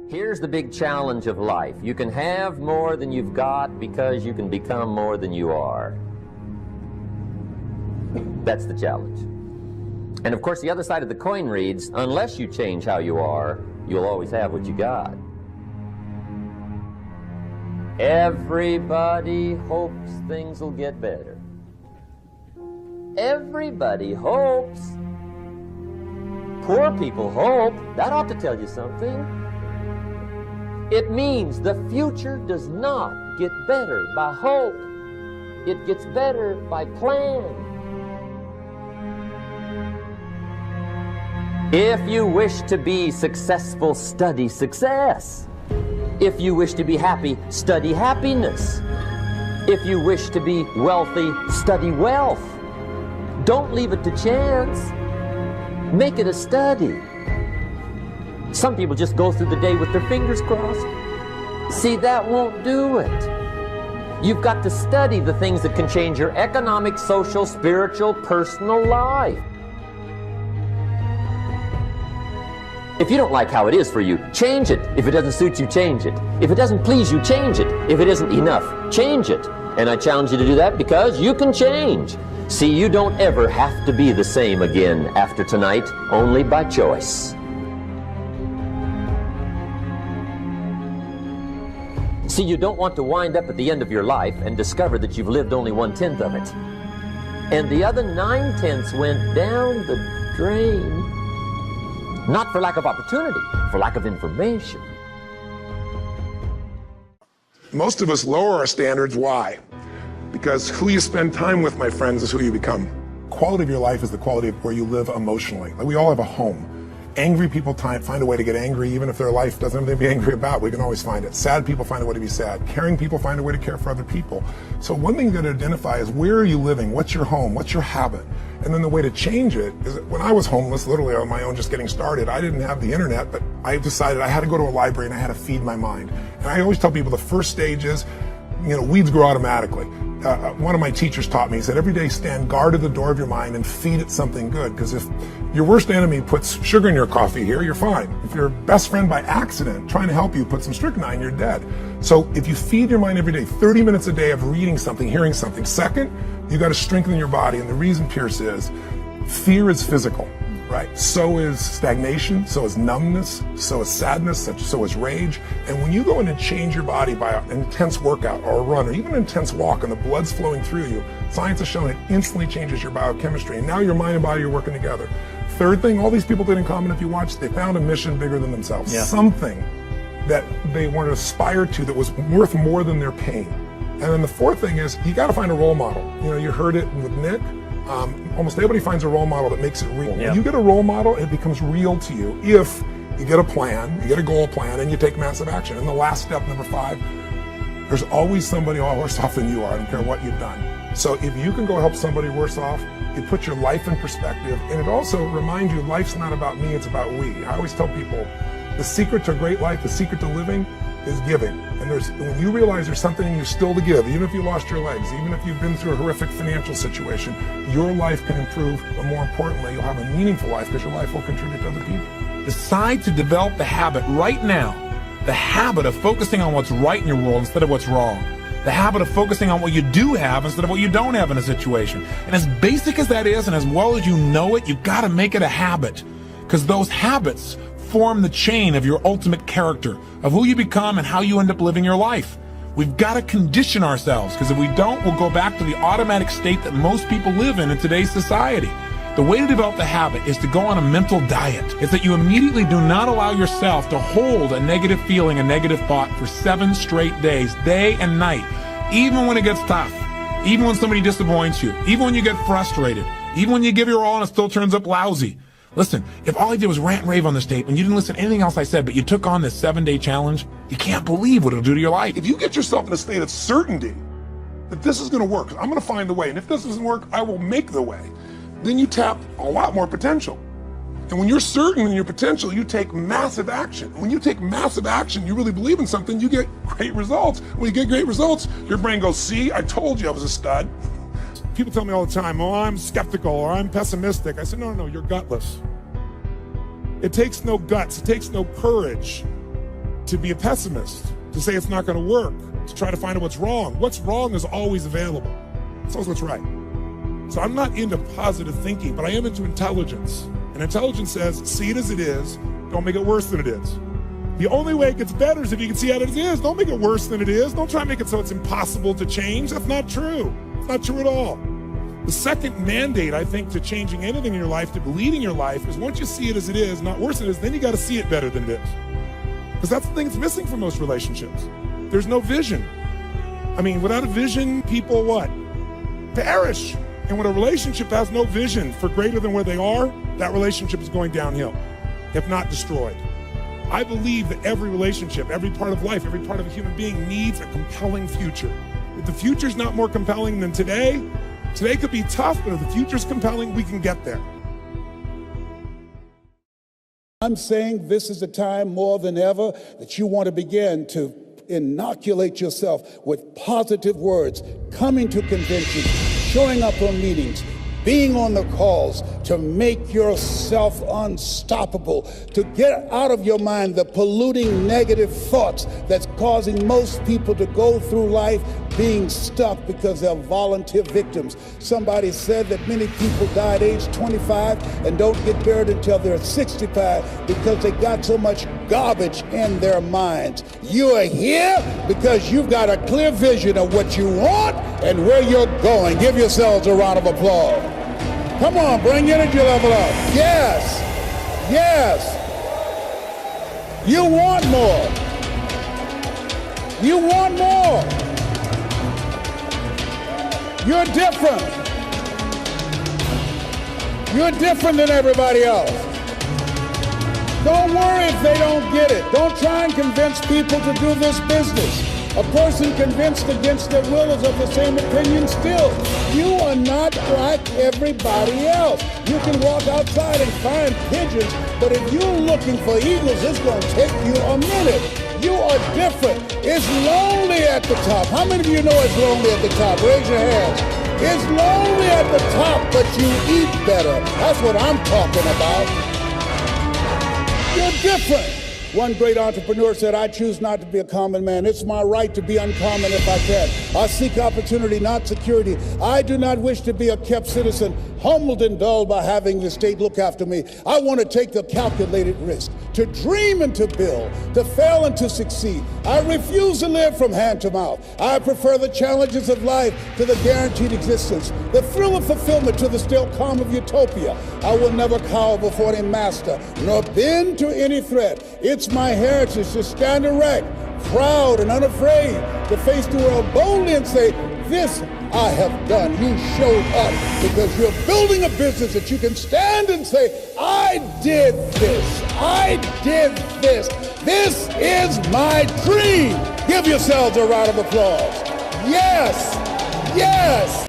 Here's the big challenge of life. You can have more than you've got because you can become more than you are. That's the challenge. And of course, the other side of the coin reads, unless you change how you are, you'll always have what you got. Everybody hopes things will get better. Everybody hopes. Poor people hope. That ought to tell you something. It means the future does not get better by hope. It gets better by plan. If you wish to be successful, study success. If you wish to be happy, study happiness. If you wish to be wealthy, study wealth. Don't leave it to chance. Make it a study. Some people just go through the day with their fingers crossed. See, that won't do it. You've got to study the things that can change your economic, social, spiritual, personal life. If you don't like how it is for you, change it. If it doesn't suit you, change it. If it doesn't please you, change it. If it isn't enough, change it. And I challenge you to do that because you can change. See, you don't ever have to be the same again after tonight, only by choice. See, you don't want to wind up at the end of your life and discover that you've lived only 1/10 of it. And the other 9/10 went down the drain. Not for lack of opportunity, for lack of information. Most of us lower our standards. Why? Because who you spend time with, my friends, is who you become. Quality of your life is the quality of where you live emotionally. Like, we all have a home. Angry people find a way to get angry, even if their life doesn't have anything to be angry about. We can always find it. Sad people find a way to be sad. Caring people find a way to care for other people. So one thing you got to identify is, where are you living? What's your home? What's your habit? And then the way to change it is, when I was homeless, literally on my own, just getting started, I didn't have the internet, but I decided I had to go to a library and I had to feed my mind. And I always tell people the first stage is, weeds grow automatically. One of my teachers taught me, he said, every day stand guard at the door of your mind and feed it something good. Because if your worst enemy puts sugar in your coffee here, you're fine. If your best friend by accident trying to help you puts some strychnine, you're dead. So if you feed your mind every day, 30 minutes a day of reading something, hearing something. Second, you got to strengthen your body. And the reason, Pierce, is fear is physical. Right? So is stagnation, so is numbness, so is sadness, so is rage. And when you go in and change your body by an intense workout or a run or even an intense walk and the blood's flowing through you, science has shown it instantly changes your biochemistry. And now your mind and body are working together. Third thing, all these people did in common, if you watch, they found a mission bigger than themselves. Yeah. Something that they want to aspire to that was worth more than their pain. And then the fourth thing is, you got to find a role model. You heard it with Nick. Almost everybody finds a role model that makes it real. Yep. When you get a role model, it becomes real to you if you get a plan, you get a goal plan, and you take massive action. And the last step, number 5, there's always somebody worse off than you are. I don't care what you've done. So if you can go help somebody worse off, it puts your life in perspective, and it also reminds you life's not about me, it's about we. I always tell people, the secret to a great life, the secret to living, is giving. And when you realize there's something in you still to give, even if you lost your legs, even if you've been through a horrific financial situation, your life can improve, but more importantly, you'll have a meaningful life because your life will contribute to other people. Decide to develop the habit right now, the habit of focusing on what's right in your world instead of what's wrong. The habit of focusing on what you do have instead of what you don't have in a situation. And as basic as that is, and as well as you know it, you've got to make it a habit, because those habits form the chain of your ultimate character, of who you become and how you end up living your life. We've got to condition ourselves, because if we don't, we'll go back to the automatic state that most people live in today's society. The way to develop the habit is to go on a mental diet. It's that you immediately do not allow yourself to hold a negative feeling, a negative thought for 7 straight days, day and night, even when it gets tough, even when somebody disappoints you, even when you get frustrated, even when you give your all and it still turns up lousy. Listen, if all I did was rant and rave on this tape and you didn't listen to anything else I said, but you took on this 7-day challenge, you can't believe what it'll do to your life. If you get yourself in a state of certainty that this is going to work, I'm going to find the way, and if this doesn't work, I will make the way, then you tap a lot more potential. And when you're certain in your potential, you take massive action. When you take massive action, you really believe in something, you get great results. When you get great results, your brain goes, see, I told you I was a stud. People tell me all the time, oh, I'm skeptical or I'm pessimistic. I said, no, you're gutless. It takes no guts, it takes no courage to be a pessimist, to say it's not going to work, to try to find out what's wrong. What's wrong is always available. It's always what's right. So I'm not into positive thinking, but I am into intelligence. And intelligence says, see it as it is, don't make it worse than it is. The only way it gets better is if you can see it as it is. Don't make it worse than it is. Don't try to make it so it's impossible to change. That's not true. It's not true at all. The second mandate, I think, to changing anything in your life, to leading your life, is once you see it as it is, not worse than it is, then you got to see it better than it is. Because that's the thing that's missing from most relationships. There's no vision. I mean, without a vision, people what? Perish. And when a relationship has no vision for greater than where they are, that relationship is going downhill, if not destroyed. I believe that every relationship, every part of life, every part of a human being needs a compelling future. If the future's not more compelling than today could be tough, but if the future's compelling, we can get there. I'm saying this is a time more than ever that you want to begin to inoculate yourself with positive words, coming to conventions, showing up on meetings, being on the calls, to make yourself unstoppable, to get out of your mind the polluting negative thoughts that's causing most people to go through life being stuck because they're volunteer victims. Somebody said that many people die at age 25 and don't get buried until they're 65 because they got so much garbage in their minds. You are here because you've got a clear vision of what you want and where you're going. Give yourselves a round of applause. Come on, bring your energy level up. Yes, yes. You want more. You want more. You're different. You're different than everybody else. Don't worry if they don't get it. Don't try and convince people to do this business. A person convinced against their will is of the same opinion still. You are not like everybody else. You can walk outside and find pigeons, but if you're looking for eagles, it's going to take you a minute. You are different. It's lonely at the top. How many of you know it's lonely at the top? Raise your hands. It's lonely at the top, but you eat better. That's what I'm talking about. You're different. One great entrepreneur said, I choose not to be a common man. It's my right to be uncommon if I can. I seek opportunity, not security. I do not wish to be a kept citizen, humbled and dulled by having the state look after me. I want to take the calculated risk, to dream and to build, to fail and to succeed. I refuse to live from hand to mouth. I prefer the challenges of life to the guaranteed existence, the thrill of fulfillment to the still calm of utopia. I will never cower before any master, nor bend to any threat. It's my heritage to stand erect, proud and unafraid, to face the world boldly and say, this I have done. You showed up because you're building a business that you can stand and say, I did this. I did this. This is my dream. Give yourselves a round of applause. Yes, yes.